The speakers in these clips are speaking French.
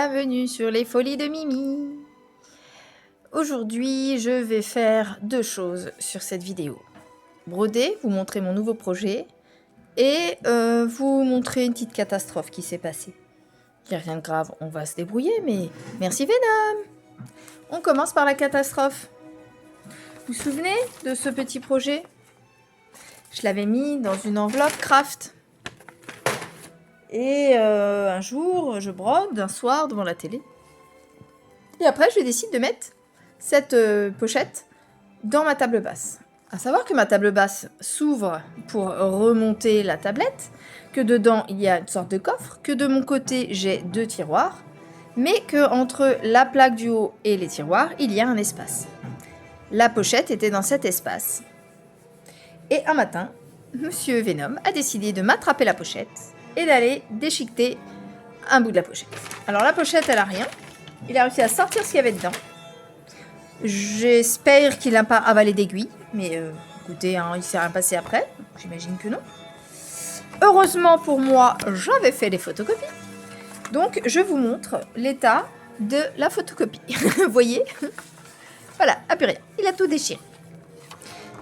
bienvenue sur les folies de Mimi. Aujourd'hui, je vais faire deux choses sur cette vidéo. Broder, vous montrer mon nouveau projet et vous montrer une petite catastrophe qui s'est passée. Il n'y a rien de grave, on va se débrouiller, mais merci Venom. On commence par la catastrophe. Vous vous souvenez de ce petit projet? Je l'avais mis dans une enveloppe craft. Et un jour, je brode un soir devant la télé. Et après, je décide de mettre cette pochette dans ma table basse. À savoir que ma table basse s'ouvre pour remonter la tablette, que dedans il y a une sorte de coffre, que de mon côté j'ai deux tiroirs, mais que entre la plaque du haut et les tiroirs, il y a un espace. La pochette était dans cet espace. Et un matin, Monsieur Venom a décidé de m'attraper la pochette et d'aller déchiqueter un bout de la pochette. Alors la pochette, elle a rien. Il a réussi à sortir ce qu'il y avait dedans. J'espère qu'il n'a pas avalé d'aiguille, mais écoutez, hein, il ne s'est rien passé après. J'imagine que non. Heureusement pour moi, j'avais fait des photocopies. Donc je vous montre l'état de la photocopie. Vous voyez? Voilà, ah plus rien. Il a tout déchiré.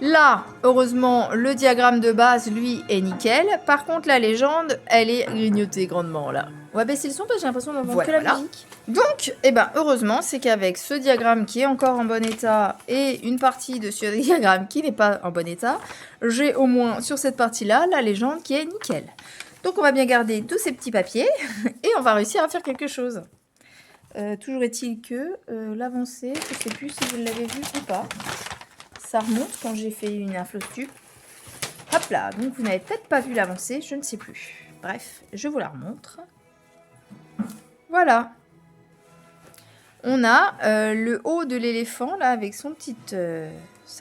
Là, heureusement, le diagramme de base, lui, est nickel. Par contre, la légende, elle est grignotée grandement, là. On va baisser le son parce que j'ai l'impression d'entendre que la musique. Donc, heureusement, c'est qu'avec ce diagramme qui est encore en bon état et une partie de ce diagramme qui n'est pas en bon état, j'ai au moins, sur cette partie-là, la légende qui est nickel. Donc, on va bien garder tous ces petits papiers et on va réussir à faire quelque chose. Toujours est-il que l'avancée, je ne sais plus si vous l'avez vu ou pas. Ça remonte quand j'ai fait une inflotube. Hop là, donc vous n'avez peut-être pas vu l'avancée, je ne sais plus. Bref, je vous la remontre. Voilà. On a le haut de l'éléphant, là, avec sa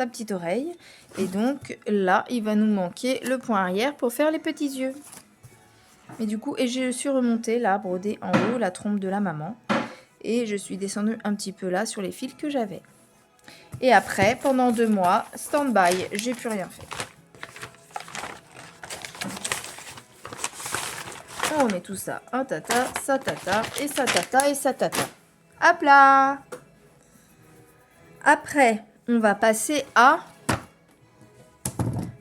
petite oreille. Et donc, là, il va nous manquer le point arrière pour faire les petits yeux. Mais du coup, et je suis remontée, là, brodée en haut, la trompe de la maman. Et je suis descendue un petit peu là, sur les fils que j'avais. Et après, pendant 2 mois, stand-by, j'ai plus rien fait. On met tout ça, un tata, ça tata, et ça tata, et ça tata. Hop là! Après, on va passer à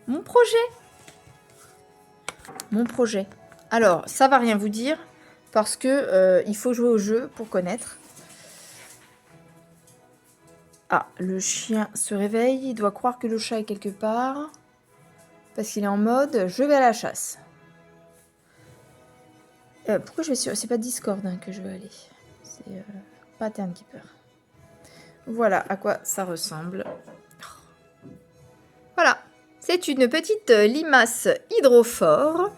mon projet. Mon projet. Alors, ça va rien vous dire, parce que il faut jouer au jeu pour connaître. Ah, le chien se réveille, il doit croire que le chat est quelque part, parce qu'il est en mode « je vais à la chasse ». Pourquoi je vais sur... C'est pas Discord hein, que je veux aller, c'est Pattern Keeper. Voilà à quoi ça ressemble. Voilà, c'est une petite limace hydrophore.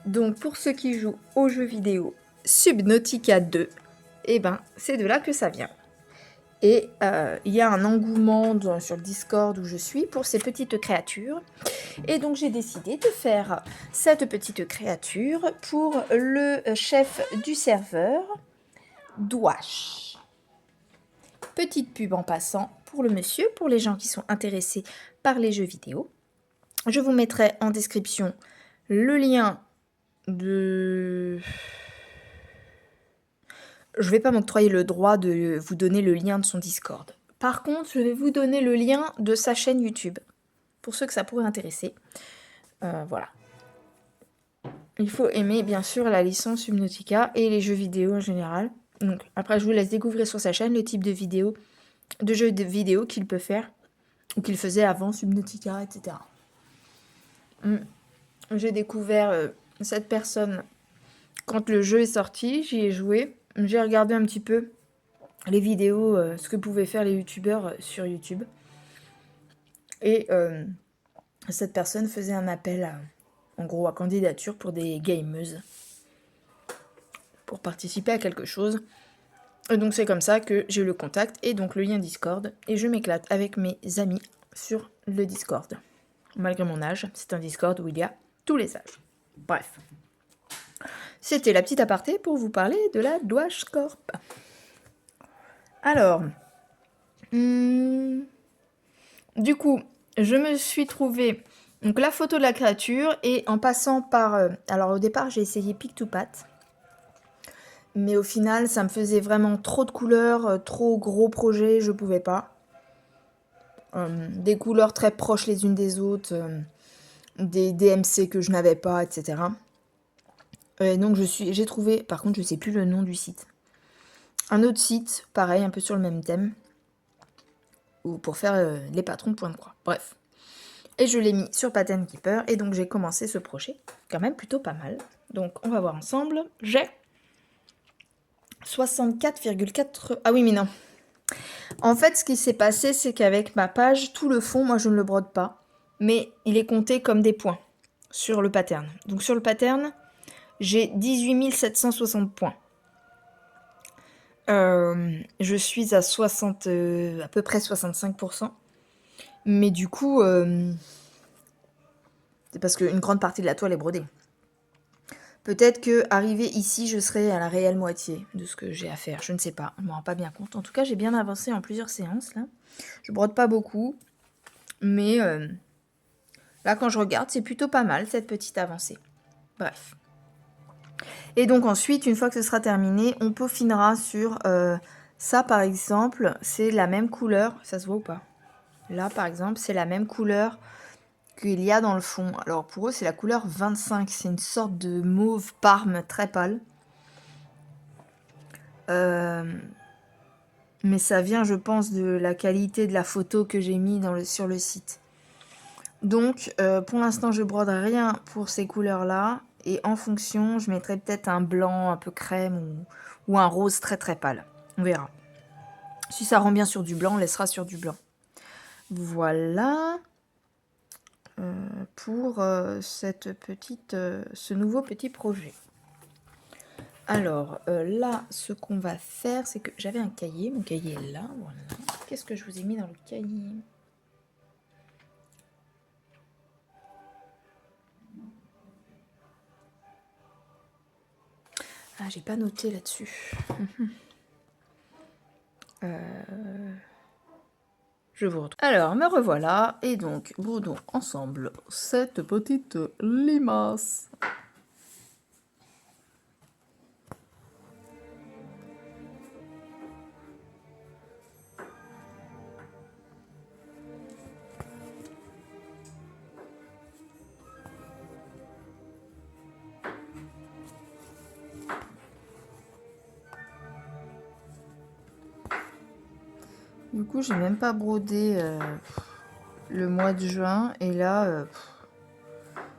Donc pour ceux qui jouent aux jeux vidéo Subnautica 2, eh ben, c'est de là que ça vient. Et il y a un engouement sur le Discord où je suis pour ces petites créatures. Et donc j'ai décidé de faire cette petite créature pour le chef du serveur, Douache. Petite pub en passant pour le monsieur, pour les gens qui sont intéressés par les jeux vidéo. Je vous mettrai en description le lien de... Je ne vais pas m'octroyer le droit de vous donner le lien de son Discord. Par contre, je vais vous donner le lien de sa chaîne YouTube, pour ceux que ça pourrait intéresser. Voilà. Il faut aimer, bien sûr, la licence Subnautica et les jeux vidéo en général. Donc, après, je vous laisse découvrir sur sa chaîne le type de jeux vidéo qu'il peut faire, ou qu'il faisait avant Subnautica, etc. J'ai découvert cette personne quand le jeu est sorti, j'y ai joué. J'ai regardé un petit peu les vidéos, ce que pouvaient faire les youtubeurs sur YouTube. Et cette personne faisait un appel, en gros, à candidature pour des gameuses. Pour participer à quelque chose. Et donc c'est comme ça que j'ai eu le contact et donc le lien Discord. Et je m'éclate avec mes amis sur le Discord. Malgré mon âge, c'est un Discord où il y a tous les âges. Bref. C'était la petite aparté pour vous parler de la Douache Corp. Alors, du coup, je me suis trouvé donc, la photo de la créature et en passant par... alors au départ, j'ai essayé Pic to Pat. Mais au final, ça me faisait vraiment trop de couleurs, trop gros projet, je pouvais pas. Des couleurs très proches les unes des autres, des DMC que je n'avais pas, etc. Et donc j'ai trouvé, par contre je sais plus le nom du site. Un autre site, pareil, un peu sur le même thème, ou pour faire les patrons de point de croix. Bref. Et je l'ai mis sur Pattern Keeper, et donc j'ai commencé ce projet, quand même plutôt pas mal. Donc on va voir ensemble. J'ai 64,4... Ah oui, mais non. En fait, ce qui s'est passé, c'est qu'avec ma page, tout le fond, moi je ne le brode pas, mais il est compté comme des points sur le pattern. Donc sur le pattern, j'ai 18 760 points. Je suis à 60, à peu près 65%. Mais du coup, c'est parce qu'une grande partie de la toile est brodée. Peut-être que arrivé ici, je serai à la réelle moitié de ce que j'ai à faire. Je ne sais pas, je ne me rends pas bien compte. En tout cas, j'ai bien avancé en plusieurs séances là. Je brode pas beaucoup, mais là, quand je regarde, c'est plutôt pas mal cette petite avancée. Bref. Et donc ensuite, une fois que ce sera terminé, on peaufinera sur ça, par exemple, c'est la même couleur. Ça se voit ou pas? Là, par exemple, c'est la même couleur qu'il y a dans le fond. Alors pour eux, c'est la couleur 25. C'est une sorte de mauve parme très pâle. Mais ça vient, je pense, de la qualité de la photo que j'ai mis sur le site. Donc, pour l'instant, je brode rien pour ces couleurs-là. Et en fonction, je mettrai peut-être un blanc un peu crème ou un rose très très pâle. On verra. Si ça rend bien sur du blanc, on laissera sur du blanc. Voilà pour ce nouveau petit projet. Alors là, ce qu'on va faire, c'est que j'avais un cahier. Mon cahier est là. Voilà. Qu'est-ce que je vous ai mis dans le cahier ? Ah, j'ai pas noté là-dessus. Je vous retrouve. Alors, me revoilà. Et donc, brodons ensemble cette petite limace. Du coup, j'ai même pas brodé le mois de juin. Et là,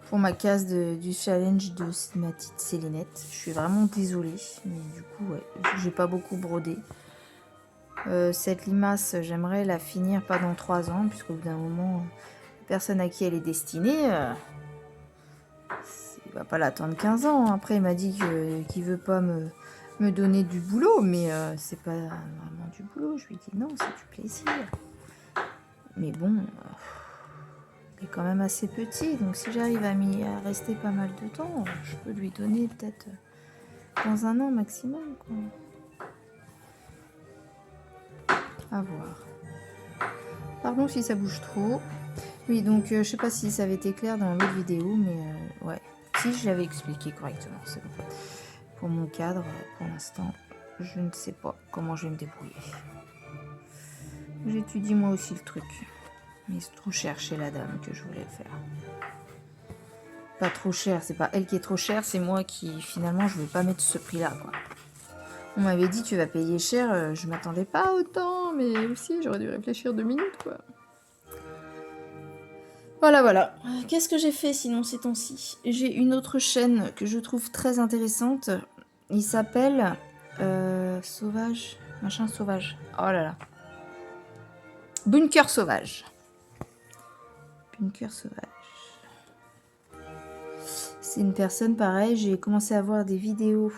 pour ma case du challenge de ma petite Célinette, je suis vraiment désolée. Mais du coup, ouais, j'ai pas beaucoup brodé. Cette limace, j'aimerais la finir pas dans 3 ans, puisqu'au bout d'un moment, la personne à qui elle est destinée, il va pas l'attendre 15 ans. Après, il m'a dit qu'il veut pas me donner du boulot, mais c'est pas vraiment du boulot. Je lui dis non, c'est du plaisir. Mais bon, il est quand même assez petit, donc si j'arrive à rester pas mal de temps, je peux lui donner peut-être dans 1 an maximum, quoi. À voir. Pardon si ça bouge trop. Oui, donc je sais pas si ça avait été clair dans l'autre vidéo, mais ouais. Si je l'avais expliqué correctement, c'est bon. Pour mon cadre, pour l'instant, je ne sais pas comment je vais me débrouiller. J'étudie moi aussi le truc. Mais c'est trop cher chez la dame que je voulais le faire. Pas trop cher, c'est pas elle qui est trop chère, c'est moi qui finalement je veux pas mettre ce prix là, quoi. On m'avait dit tu vas payer cher, je m'attendais pas autant, mais aussi j'aurais dû réfléchir 2 minutes, quoi. Voilà. Qu'est-ce que j'ai fait sinon ces temps-ci? J'ai une autre chaîne que je trouve très intéressante. Il s'appelle Sauvage, machin sauvage. Oh là là. Bunker sauvage. Bunker sauvage. C'est une personne pareil, j'ai commencé à voir des vidéos,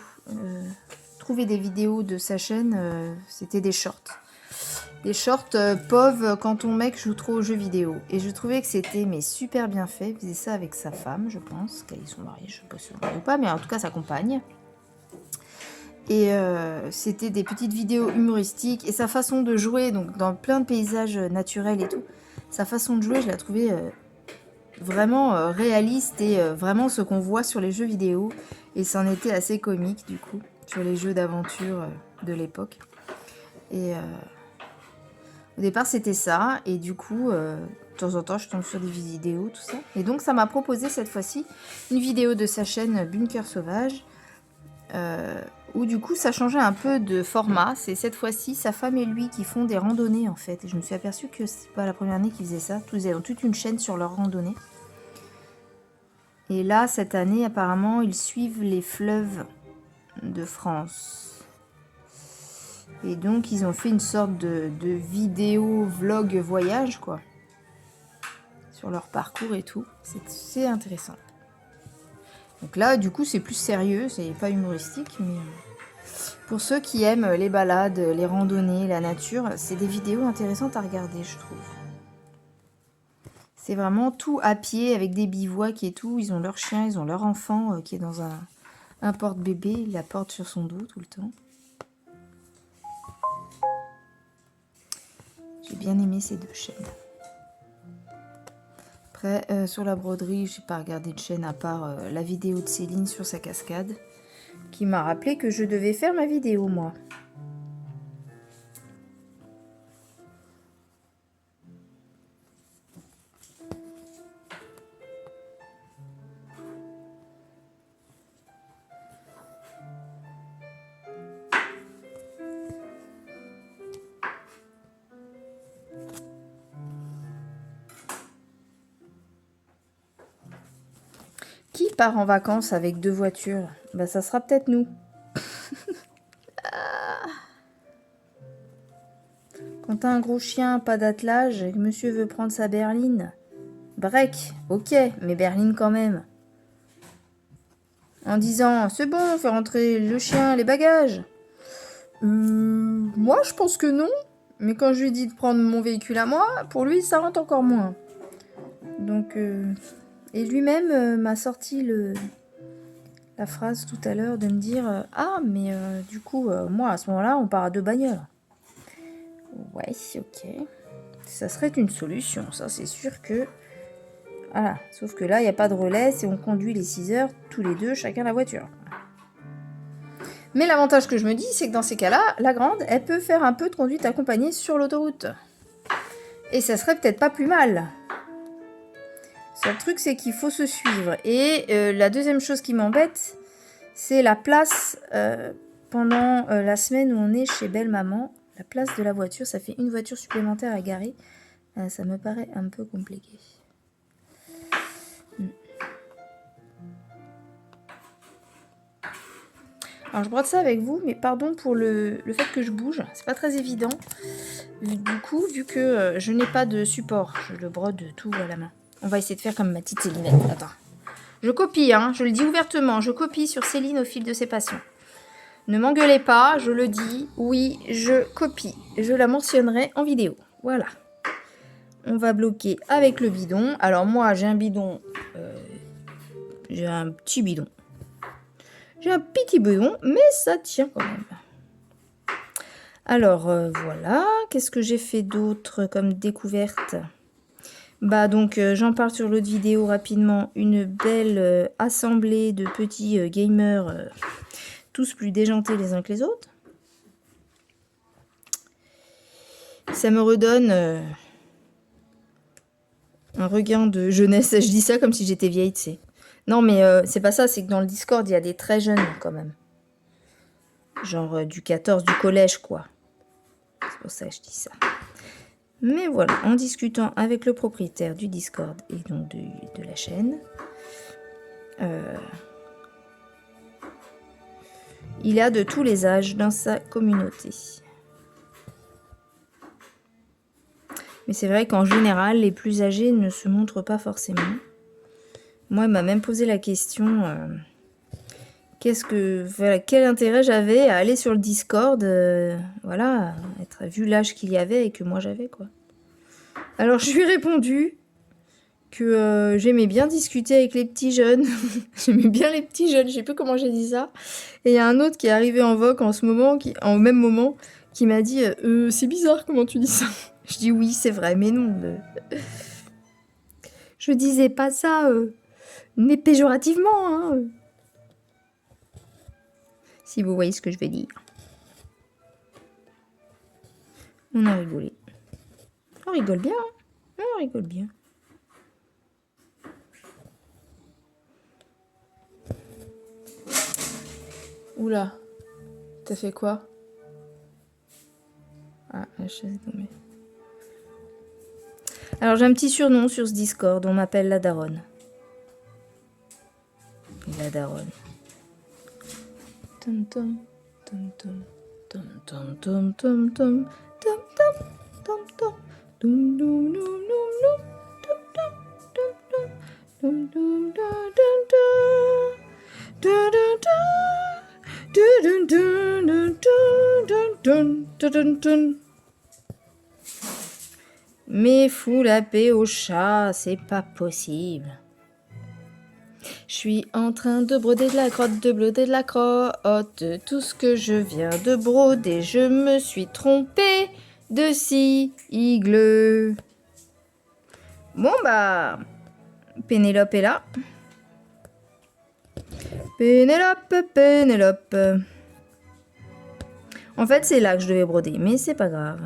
trouver des vidéos de sa chaîne, c'était des shorts. Des shorts POV quand ton mec joue trop aux jeux vidéo. Et je trouvais que c'était super bien fait. Il faisait ça avec sa femme, je pense. Ils sont mariés, je sais pas si on ou pas, mais en tout cas sa compagne. Et c'était des petites vidéos humoristiques. Et sa façon de jouer, donc dans plein de paysages naturels et tout, sa façon de jouer, je la trouvais vraiment réaliste et vraiment ce qu'on voit sur les jeux vidéo. Et c'en était assez comique du coup. sur les jeux d'aventure de l'époque. Et au départ, c'était ça. Et du coup, de temps en temps, je tombe sur des vidéos, tout ça. Et donc, ça m'a proposé cette fois-ci une vidéo de sa chaîne Bunker Sauvage. Où du coup, ça changeait un peu de format. C'est cette fois-ci sa femme et lui qui font des randonnées, en fait. Et je me suis aperçue que c'est pas la première année qu'ils faisaient ça. Ils ont toute une chaîne sur leurs randonnées. Et là, cette année, apparemment, ils suivent les fleuves de France. Et donc, ils ont fait une sorte de vidéo vlog voyage, quoi. Sur leur parcours et tout. C'est intéressant. Donc là, du coup, c'est plus sérieux. C'est pas humoristique, mais pour ceux qui aiment les balades, les randonnées, la nature, c'est des vidéos intéressantes à regarder, je trouve. C'est vraiment tout à pied, avec des bivouacs et tout. Ils ont leur chien, ils ont leur enfant qui est dans un porte-bébé. Il la porte sur son dos tout le temps. J'ai bien aimé ces deux chaînes. Après, sur la broderie, j'ai pas regardé de chaîne à part la vidéo de Céline sur sa cascade, qui m'a rappelé que je devais faire ma vidéo, moi. Qui part en vacances avec 2 voitures? Bah, ça sera peut-être nous. Quand t'as un gros chien, pas d'attelage, et que monsieur veut prendre sa berline, break, ok, mais berline quand même. En disant, c'est bon, fais rentrer le chien, les bagages. Moi, je pense que non. Mais quand je lui ai dit de prendre mon véhicule à moi, pour lui, ça rentre encore moins. Donc, et lui-même m'a sorti la phrase tout à l'heure de me dire ah, mais du coup, moi, à ce moment-là, on part à 2 bagnoles. Ouais, ok. Ça serait une solution, ça, c'est sûr que... Voilà, sauf que là, il n'y a pas de relais, c'est on conduit les 6 heures, tous les deux, chacun la voiture. Mais l'avantage que je me dis, c'est que dans ces cas-là, la grande, elle peut faire un peu de conduite accompagnée sur l'autoroute. Et ça serait peut-être pas plus mal. Le seul truc, c'est qu'il faut se suivre. Et la deuxième chose qui m'embête, c'est la place pendant la semaine où on est chez belle-maman. La place de la voiture, ça fait une voiture supplémentaire à garer. Ça me paraît un peu compliqué. Alors je brode ça avec vous, mais pardon pour le fait que je bouge, c'est pas très évident. Du coup, vu que je n'ai pas de support, je le brode tout à la main. On va essayer de faire comme ma petite Céline. Attends. Je copie, hein, je le dis ouvertement, je copie sur Céline au fil de ses passions. Ne m'engueulez pas, je le dis, oui, je copie. Je la mentionnerai en vidéo. Voilà. On va bloquer avec le bidon. Alors moi, j'ai un bidon, j'ai un petit bidon. J'ai un petit bidon, mais ça tient quand même. Alors, voilà. Qu'est-ce que j'ai fait d'autre comme découverte? Bah donc, j'en parle sur l'autre vidéo rapidement. Une belle assemblée de petits gamers, tous plus déjantés les uns que les autres. Ça me redonne un regain de jeunesse. Je dis ça comme si j'étais vieille, tu sais. Non, mais c'est pas ça, c'est que dans le Discord, il y a des très jeunes, quand même. Genre du 14, du collège, quoi. C'est pour ça que je dis ça. Mais voilà, en discutant avec le propriétaire du Discord et donc de la chaîne, il a de tous les âges dans sa communauté. Mais c'est vrai qu'en général, les plus âgés ne se montrent pas forcément. Moi, il m'a même posé la question... quel intérêt j'avais à aller sur le Discord, voilà, vu l'âge qu'il y avait et que moi j'avais, quoi. Alors je lui ai répondu que j'aimais bien discuter avec les petits jeunes. J'aimais bien les petits jeunes, je sais plus comment j'ai dit ça. Et il y a un autre qui est arrivé en vogue en ce moment, en même moment, qui m'a dit c'est bizarre comment tu dis ça. Je dis oui, c'est vrai, mais non. Je disais pas ça, mais péjorativement, hein. Si vous voyez ce que je veux dire. On a rigolé. On rigole bien. Hein, on rigole bien. Oula. T'as fait quoi? Ah, la chaise est tombée. Alors, j'ai un petit surnom sur ce Discord. On m'appelle la daronne. La daronne. Tom tom tom tom tom tom tom tom tom tom tom tom dum dum dum dum dum tom tom tom tom dum dum da dum da da da da da. Mais fous la paix au chat, c'est pas possible. Je suis en train de broder de la crotte, de broder de la crotte. Tout ce que je viens de broder, je me suis trompée de sigle. Bon bah, Pénélope est là. Pénélope, Pénélope. En fait, c'est là que je devais broder, mais c'est pas grave.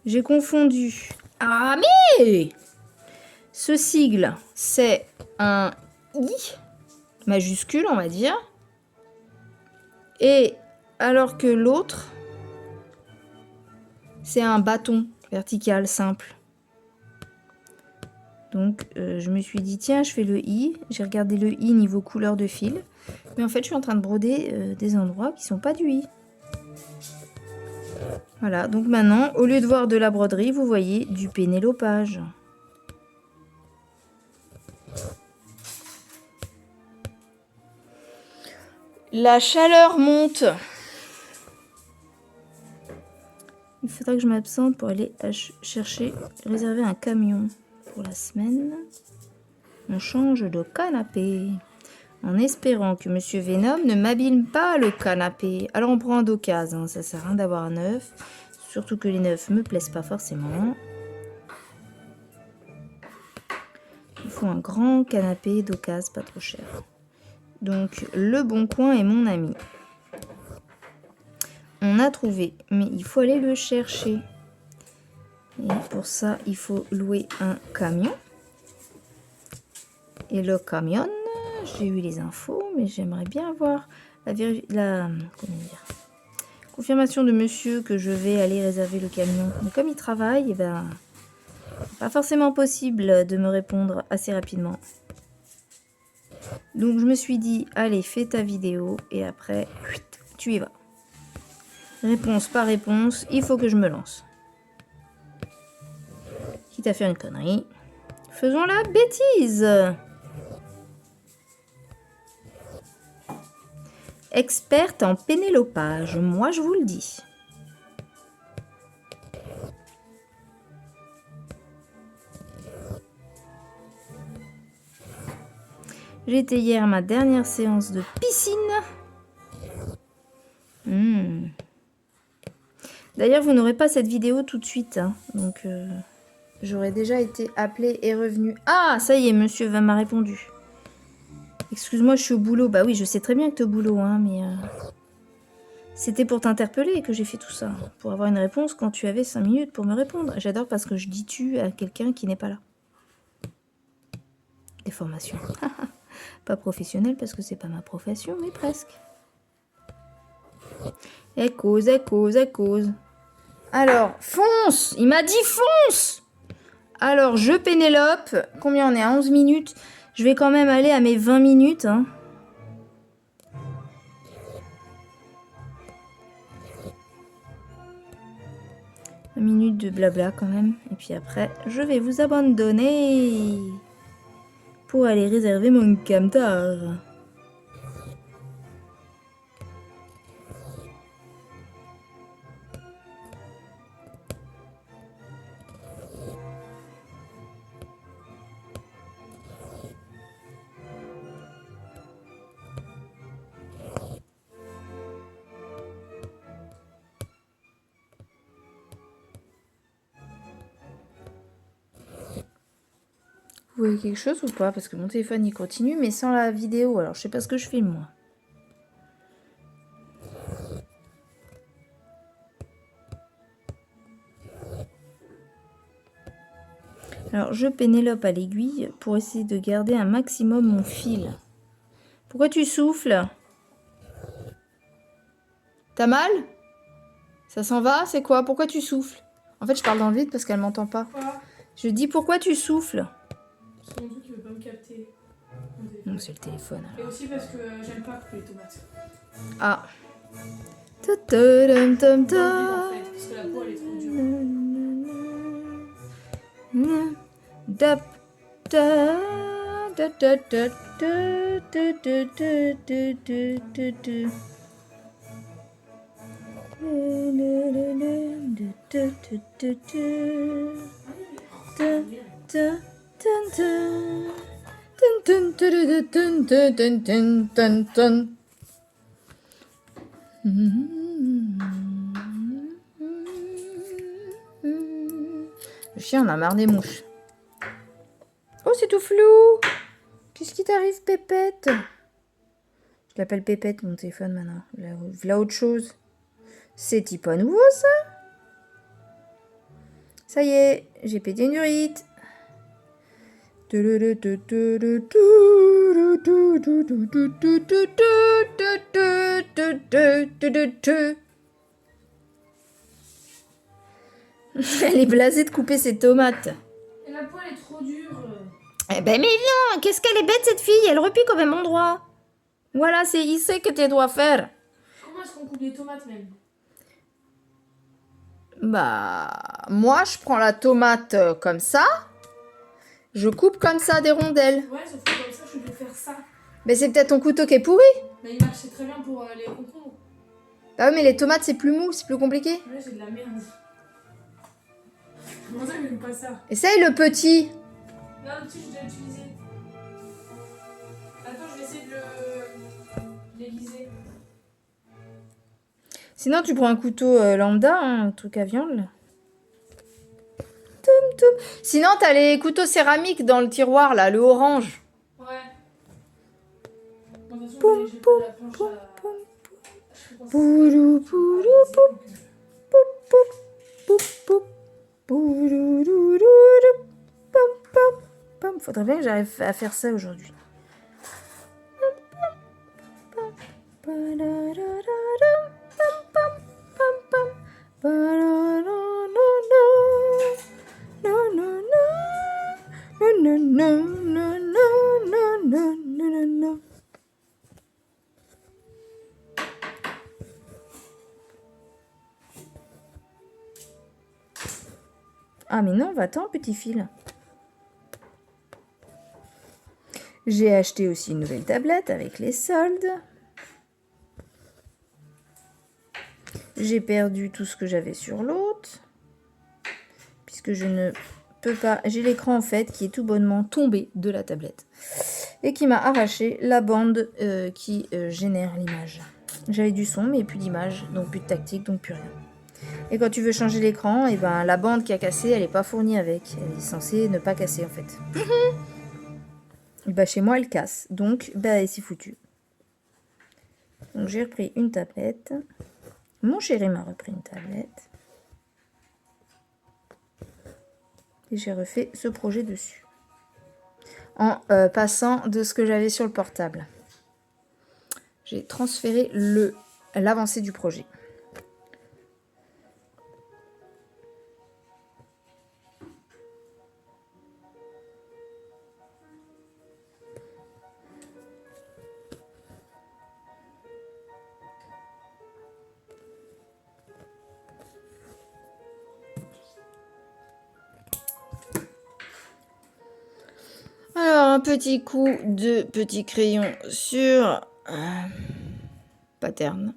J'ai confondu. Ah mais ce sigle, c'est un I majuscule, on va dire. Et alors que l'autre, c'est un bâton vertical simple. Donc, je me suis dit, tiens, je fais le I. J'ai regardé le I niveau couleur de fil. Mais en fait, je suis en train de broder des endroits qui sont pas du I. Voilà, donc maintenant, au lieu de voir de la broderie, vous voyez du pénélopage. La chaleur monte. Il faudra que je m'absente pour aller chercher, réserver un camion pour la semaine. On change de canapé. En espérant que Monsieur Venom ne m'abîme pas le canapé. Alors on prend un d'occasion, hein, ça sert à rien d'avoir un neuf. Surtout que les neufs me plaisent pas forcément. Il faut un grand canapé d'occasion, pas trop cher. Donc Le Bon Coin est mon ami. On a trouvé, mais il faut aller le chercher. Et pour ça, il faut louer un camion. Et le camion, j'ai eu les infos, mais j'aimerais bien avoir la confirmation de monsieur que je vais aller réserver le camion. Mais comme il travaille, eh ben, pas forcément possible de me répondre assez rapidement. Donc je me suis dit, allez, fais ta vidéo et après, tu y vas. Réponse par réponse, il faut que je me lance. Quitte à faire une connerie, faisons la bêtise. Experte en pénélopage, moi je vous le dis. J'étais hier à ma dernière séance de piscine. D'ailleurs, vous n'aurez pas cette vidéo tout de suite. Hein. Donc, j'aurais déjà été appelée et revenue. Ah, ça y est, monsieur m'a répondu. Excuse-moi, je suis au boulot. Bah oui, je sais très bien que tu es au boulot, hein, mais... C'était pour t'interpeller que j'ai fait tout ça. Pour avoir une réponse quand tu avais 5 minutes pour me répondre. J'adore parce que je dis tu à quelqu'un qui n'est pas là. Des formations. Pas professionnelle parce que c'est pas ma profession, mais presque. Elle cause, elle cause, elle cause. Alors, fonce! Il m'a dit fonce! Alors, je Pénélope. Combien on est à 11 minutes. Je vais quand même aller à mes 20 minutes. Hein. Une minute de blabla quand même. Et puis après, je vais vous abandonner pour aller réserver mon camtar. Vous voyez quelque chose ou pas? Parce que mon téléphone il continue mais sans la vidéo. Alors je sais pas ce que je filme moi. Alors, je pénélope à l'aiguille pour essayer de garder un maximum mon fil. Pourquoi tu souffles? T'as mal? Ça s'en va? C'est quoi? Pourquoi tu souffles? En fait, je parle dans le vide parce qu'elle m'entend pas. Quoi? Je dis pourquoi tu souffles? C'est mon truc qui veut pas me capter. Non, c'est le téléphone. Et aussi parce que j'aime pas couper les tomates. Ah. Dans le vide, en fait, parce que la peau elle est trop dure. Dap, da, da, da, da, da, da, da, da, da, da. Le chien en a marre des mouches. Oh, c'est tout flou. Qu'est-ce qui t'arrive, Pépette? Je l'appelle Pépette, mon téléphone, maintenant. Voilà autre chose. C'est pas nouveau, ça? Ça y est, j'ai pété une urite. Elle est blasée de couper ses tomates. Et la peau elle est trop dure. Eh ben mais non, qu'est-ce qu'elle est bête cette fille, elle repie au même endroit. Voilà, c'est ici que tu dois faire. Comment est-ce qu'on coupe les tomates même? Bah, moi je prends la tomate comme ça. Je coupe comme ça des rondelles. Ouais, sauf que comme ça je peux faire ça. Mais c'est peut-être ton couteau qui est pourri. Mais il marchait très bien pour les concombres. Bah oui, mais les tomates c'est plus mou, c'est plus compliqué. Ouais, j'ai de la merde. Comment ça, j'aime pas ça? Essaye le petit. Non, le petit, je l'ai utilisé. Attends, je vais essayer de l'aiguiser. Sinon tu prends un couteau lambda, hein, un truc à viande. Là. Toum, toum. Sinon t'as les couteaux céramiques dans le tiroir là, le orange. Ouais. Bon, de toute façon, Poum, j'ai poum, pas la planche poum, à... poum. Je sais pas si Poulou, c'est- poulou, poum. Poup, poup, poup, poup. Pouloulouloulou, pam, pam, pam. Faudrait bien que j'arrive à faire ça aujourd'hui. Ah mais non, va-t'en petit fil. J'ai acheté aussi une nouvelle tablette avec les soldes. J'ai perdu tout ce que j'avais sur l'autre. Puisque je ne peux pas... J'ai l'écran en fait qui est tout bonnement tombé de la tablette. Et qui m'a arraché la bande qui génère l'image. J'avais du son mais plus d'image. Donc plus de tactique, donc plus rien. Et quand tu veux changer l'écran, et ben la bande qui a cassé, elle n'est pas fournie avec. Elle est censée ne pas casser en fait. Et bah chez moi elle casse. Donc bah c'est foutu. Donc j'ai repris une tablette. Mon chéri m'a repris une tablette. Et j'ai refait ce projet dessus. En passant de ce que j'avais sur le portable. J'ai transféré l'avancée du projet. Alors, un petit coup de petit crayon sur pattern.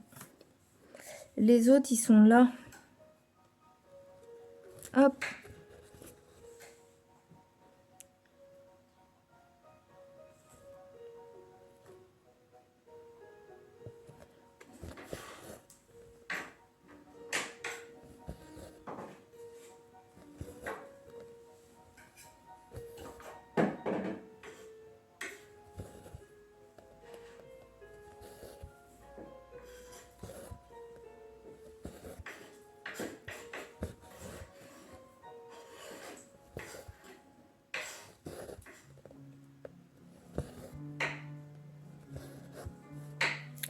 Les autres, ils sont là. Hop.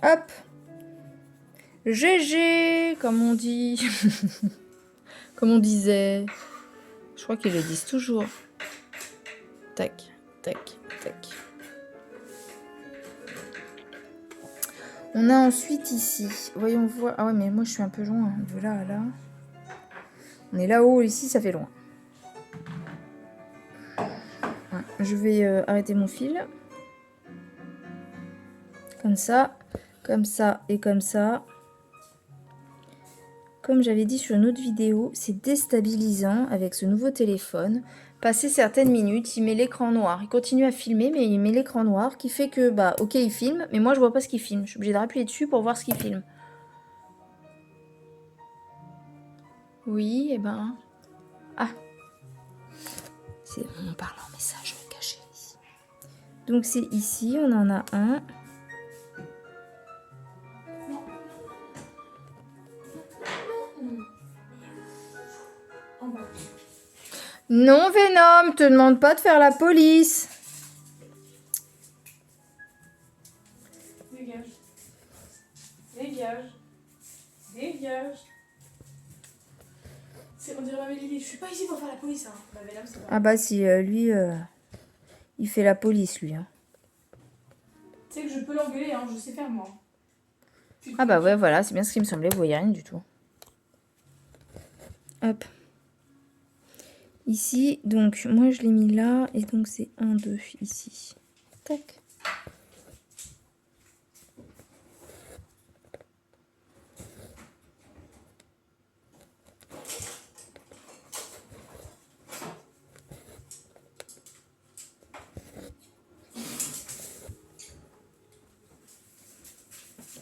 Hop. GG, comme on dit. Comme on disait. Je crois qu'ils le disent toujours. Tac, tac, tac. On a ensuite ici. Voyons voir. Ah ouais, mais moi je suis un peu loin. De là à là. On est là-haut, ici ça fait loin. Ouais, je vais arrêter mon fil. Comme ça et comme ça. Comme j'avais dit sur une autre vidéo, c'est déstabilisant avec ce nouveau téléphone. Passer certaines minutes, il met l'écran noir. Il continue à filmer, mais il met l'écran noir qui fait que, bah, ok, il filme, mais moi je vois pas ce qu'il filme. Je suis obligée de rappuyer dessus pour voir ce qu'il filme. Oui, et ben. Ah. On parle en message caché ici. Donc c'est ici, on en a un. Non, Venom, te demande pas de faire la police. Dégage. Dégage. Dégage. On dirait ma Lily. Je suis pas ici pour faire la police. Hein. Bah, Venom, c'est pas. Ah bah si, lui, il fait la police, lui. Hein. Tu sais que je peux l'engueuler, hein. Je sais faire, moi. Ah bah ouais, voilà, c'est bien ce qui me semblait. Vous voyez rien du tout. Hop. Ici, donc, moi je l'ai mis là. Et donc c'est 1, 2 ici. Tac.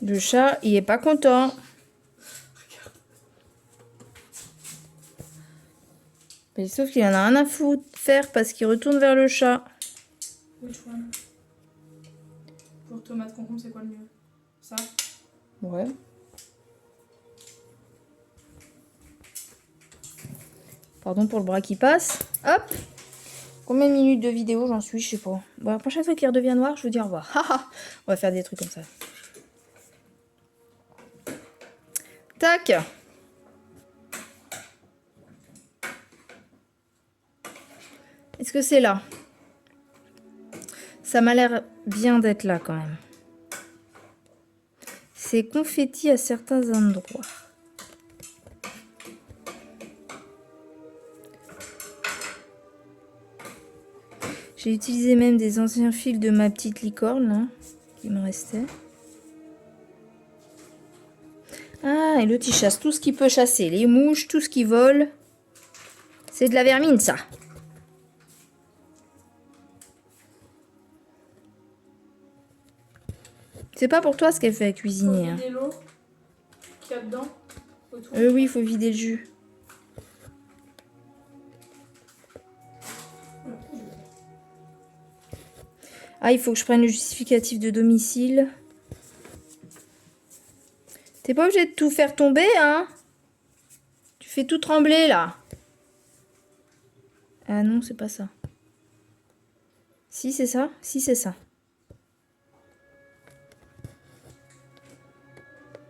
Le chat, il est pas content. Mais sauf qu'il en a rien à foutre faire parce qu'il retourne vers le chat. Which one? Pour tomate concombre, c'est quoi le mieux? Ça? Ouais. Pardon pour le bras qui passe. Hop. Combien de minutes de vidéo j'en suis? Je sais pas. Bon, la prochaine fois qu'il redevient noir, je vous dis au revoir. On va faire des trucs comme ça. Tac. Est-ce que c'est là? Ça m'a l'air bien d'être là quand même. C'est confetti à certains endroits. J'ai utilisé même des anciens fils de ma petite licorne là, qui me restaient. Ah, et l'autre il chasse tout ce qu'il peut chasser. Les mouches, tout ce qui vole. C'est de la vermine ça. C'est pas pour toi ce qu'elle fait à cuisiner. Faut vider l'eau qu'il y a dedans. Autour. Oui, il faut vider le jus. Ah, il faut que je prenne le justificatif de domicile. T'es pas obligé de tout faire tomber, hein? Tu fais tout trembler, là. Ah non, c'est pas ça. Si, c'est ça? Si, c'est ça.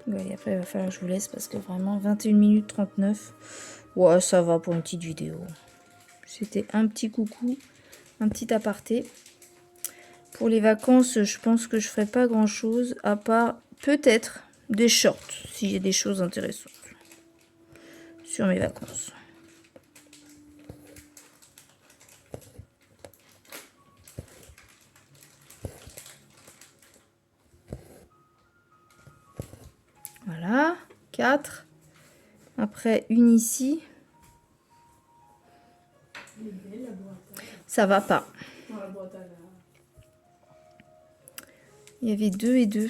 Ouais, après, il va falloir que je vous laisse parce que vraiment, 21 minutes 39. Ouais, ça va pour une petite vidéo. C'était un petit coucou, un petit aparté. Pour les vacances, je pense que je ferai pas grand-chose, à part peut-être des shorts, s'il y a des choses intéressantes sur mes vacances. Voilà, 4. Après, une ici. Ça va pas. Dans la boîte à la... Il y avait 2 et 2.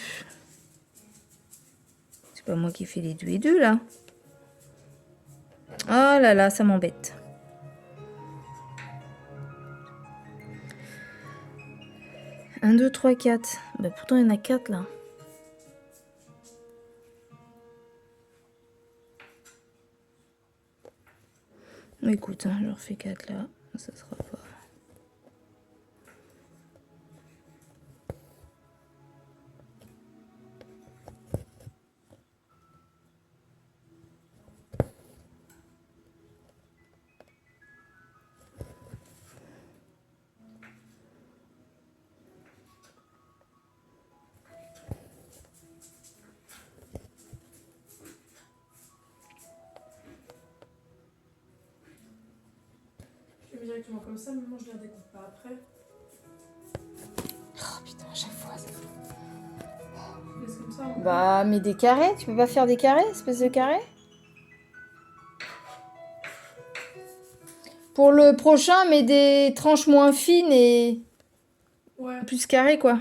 C'est pas moi qui fais les 2 et 2 là. Oh là là, ça m'embête. Un, 2, 3, 4. Bah pourtant il y en a 4 là. Écoute, hein, je refais 4 là. Ça sera pas. directement comme ça, mais moi je les redécoupe pas après. Oh putain, à chaque fois ça. Je laisse comme ça. Hein. Bah, mais des carrés, tu peux pas faire des carrés, espèce de carrés? Pour le prochain, mets des tranches moins fines et Ouais. plus carrées, quoi.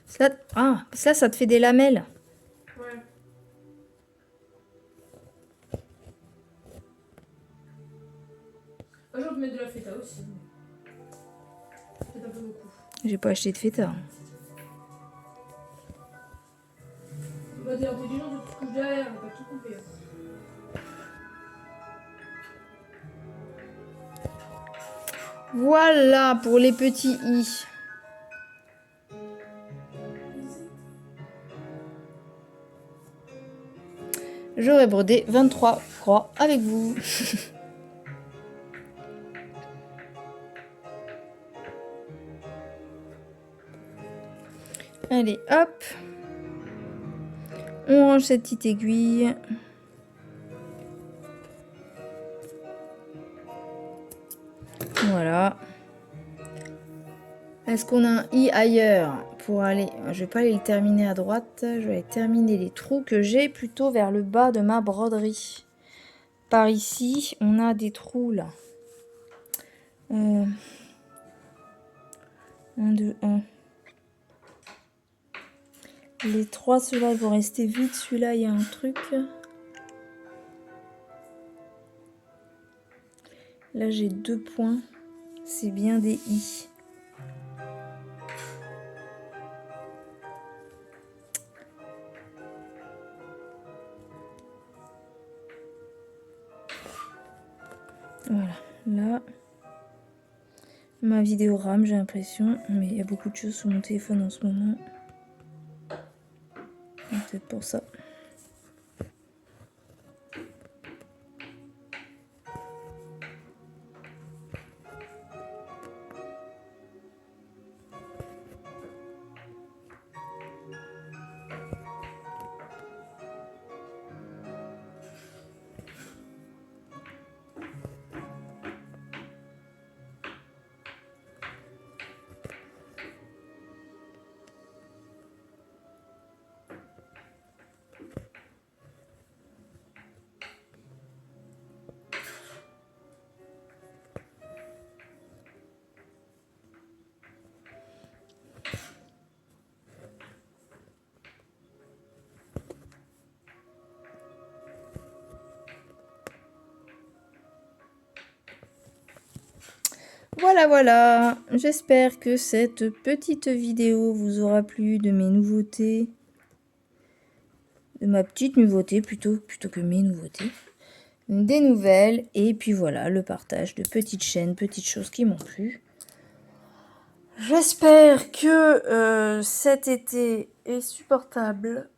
Ça, ça te fait des lamelles. Ouais. Un jour, je mets de la feta aussi. Peut-être un peu beaucoup. J'ai pas acheté de feta. Bah, t'es intelligent de tout couper derrière, on va pas tout couper. Voilà pour les petits i. J'aurais brodé 23 croix avec vous. Allez, hop. On range cette petite aiguille. Voilà. Est-ce qu'on a un i ailleurs pour aller... Je vais pas aller le terminer à droite. Je vais aller terminer les trous que j'ai plutôt vers le bas de ma broderie. Par ici, on a des trous là. 1, 2, 1. Les 3, ceux-là, ils vont rester vides. Celui-là, il y a un truc. Là, j'ai 2 points. C'est bien des i. Voilà, là, ma vidéo rame, j'ai l'impression, mais il y a beaucoup de choses sur mon téléphone en ce moment. Peut-être pour ça. Voilà, j'espère que cette petite vidéo vous aura plu de mes nouveautés, de ma petite nouveauté plutôt que mes nouveautés, des nouvelles, et puis voilà, le partage de petites chaînes, petites choses qui m'ont plu. J'espère que cet été est supportable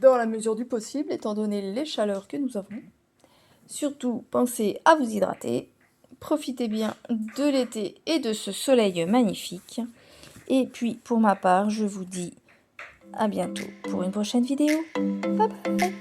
dans la mesure du possible, étant donné les chaleurs que nous avons. Surtout, pensez à vous hydrater. Profitez bien de l'été et de ce soleil magnifique. Et puis, pour ma part, je vous dis à bientôt pour une prochaine vidéo. Bye bye!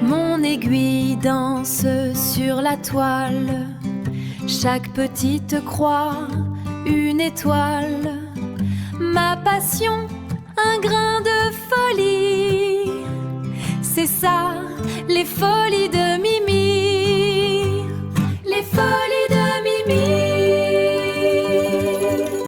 Mon aiguille danse sur la toile, chaque petite croix, une étoile. Ma passion, un grain de folie, c'est ça, les folies de